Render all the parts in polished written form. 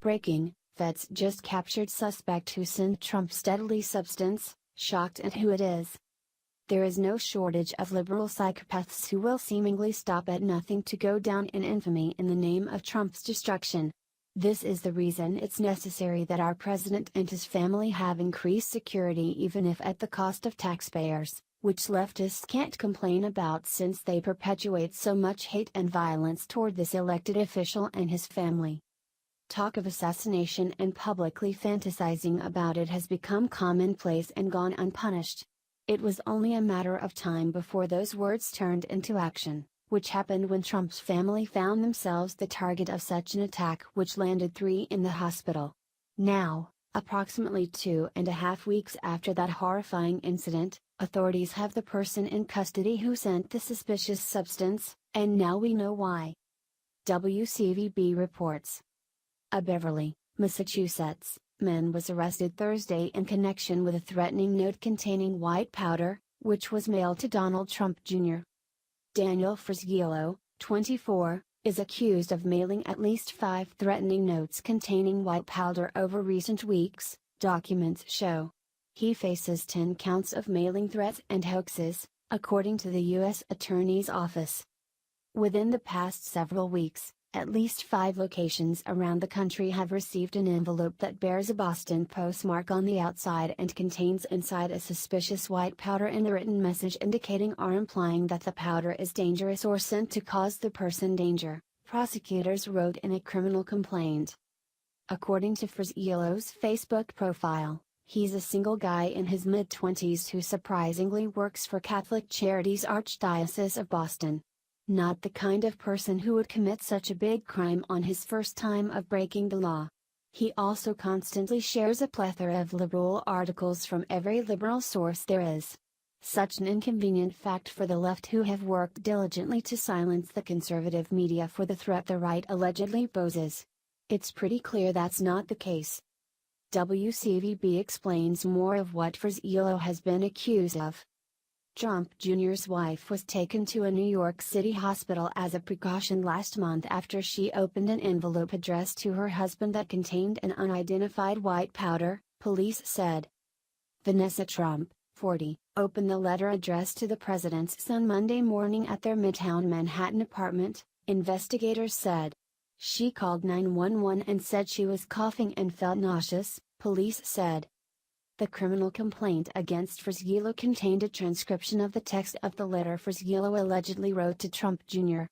Breaking: Feds just captured suspect who sent Trump's deadly substance, shocked at who it is. There is no shortage of liberal psychopaths who will seemingly stop at nothing to go down in infamy in the name of Trump's destruction. This is the reason it's necessary that our president and his family have increased security, even if at the cost of taxpayers, which leftists can't complain about since they perpetuate so much hate and violence toward this elected official and his family. Talk of assassination and publicly fantasizing about it has become commonplace and gone unpunished. It was only a matter of time before those words turned into action, which happened when Trump's family found themselves the target of such an attack, which landed 3 in the hospital. Now, approximately 2.5 weeks after that horrifying incident, authorities have the person in custody who sent the suspicious substance, and now we know why. WCVB reports. A Beverly, Massachusetts, man was arrested Thursday in connection with a threatening note containing white powder, which was mailed to Donald Trump Jr. Daniel Frisgiello, 24, is accused of mailing at least 5 threatening notes containing white powder over recent weeks, documents show. He faces 10 counts of mailing threats and hoaxes, according to the U.S. Attorney's Office. Within the past several weeks, at least 5 locations around the country have received an envelope that bears a Boston postmark on the outside and contains inside a suspicious white powder and a written message indicating or implying that the powder is dangerous or sent to cause the person danger, prosecutors wrote in a criminal complaint. According to Frisgiello's Facebook profile, he's a single guy in his mid-20s who surprisingly works for Catholic Charities Archdiocese of Boston. Not the kind of person who would commit such a big crime on his first time of breaking the law. He also constantly shares a plethora of liberal articles from every liberal source there is. Such an inconvenient fact for the left, who have worked diligently to silence the conservative media for the threat the right allegedly poses. It's pretty clear that's not the case. WCVB explains more of what Frisgiello has been accused of. Trump Jr.'s wife was taken to a New York City hospital as a precaution last month after she opened an envelope addressed to her husband that contained an unidentified white powder, police said. Vanessa Trump, 40, opened the letter addressed to the president's son Monday morning at their Midtown Manhattan apartment, investigators said. She called 911 and said she was coughing and felt nauseous, police said. The criminal complaint against Frisgiello contained a transcription of the text of the letter Frisgiello allegedly wrote to Trump Jr.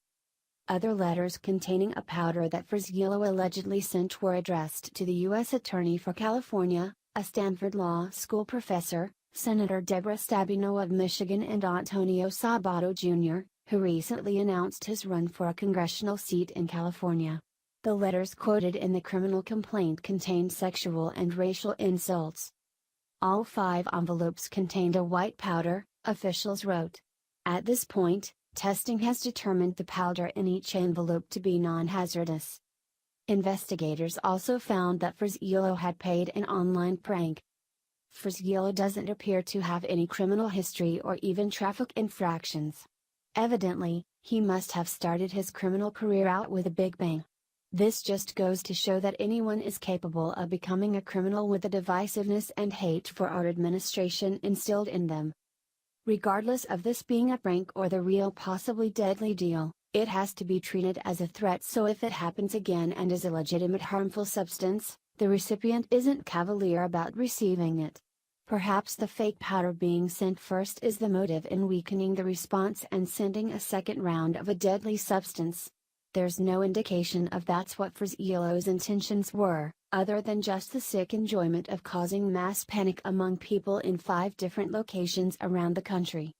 Other letters containing a powder that Frisgiello allegedly sent were addressed to the U.S. Attorney for California, a Stanford Law School professor, Senator Deborah Stabenow of Michigan, and Antonio Sabato Jr., who recently announced his run for a congressional seat in California. The letters quoted in the criminal complaint contained sexual and racial insults. All 5 envelopes contained a white powder, officials wrote. At this point, testing has determined the powder in each envelope to be non-hazardous. Investigators also found that Frisgiello had paid an online prank. Frisgiello doesn't appear to have any criminal history or even traffic infractions. Evidently, he must have started his criminal career out with a big bang. This just goes to show that anyone is capable of becoming a criminal with the divisiveness and hate for our administration instilled in them. Regardless of this being a prank or the real, possibly deadly deal, it has to be treated as a threat, so if it happens again and is a legitimate harmful substance, the recipient isn't cavalier about receiving it. Perhaps the fake powder being sent first is the motive in weakening the response and sending a second round of a deadly substance. There's no indication of that's what Frisgiello's intentions were, other than just the sick enjoyment of causing mass panic among people in 5 different locations around the country.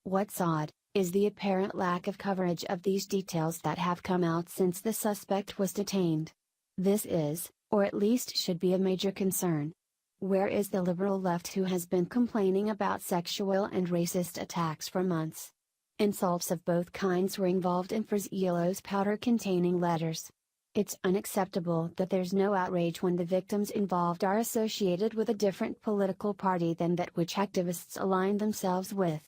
What's odd, is the apparent lack of coverage of these details that have come out since the suspect was detained. This is, or at least should be, a major concern. Where is the liberal left who has been complaining about sexual and racist attacks for months? Insults of both kinds were involved in Frisgiello's powder-containing letters. It's unacceptable that there's no outrage when the victims involved are associated with a different political party than that which activists align themselves with.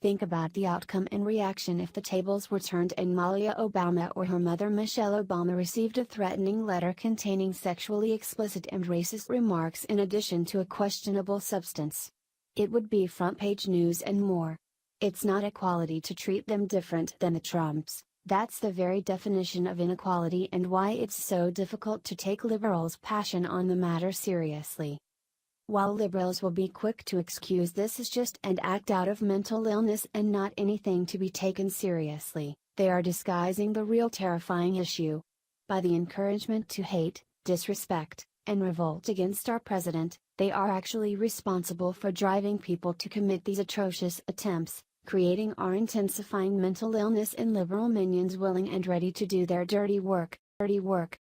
Think about the outcome and reaction if the tables were turned and Malia Obama or her mother Michelle Obama received a threatening letter containing sexually explicit and racist remarks in addition to a questionable substance. It would be front-page news and more. It's not equality to treat them different than the Trumps. That's the very definition of inequality and why it's so difficult to take liberals' passion on the matter seriously. While liberals will be quick to excuse this as just an act out of mental illness and not anything to be taken seriously, they are disguising the real terrifying issue. By the encouragement to hate, disrespect, and revolt against our president, they are actually responsible for driving people to commit these atrocious attempts, creating or intensifying mental illness in liberal minions willing and ready to do their dirty work.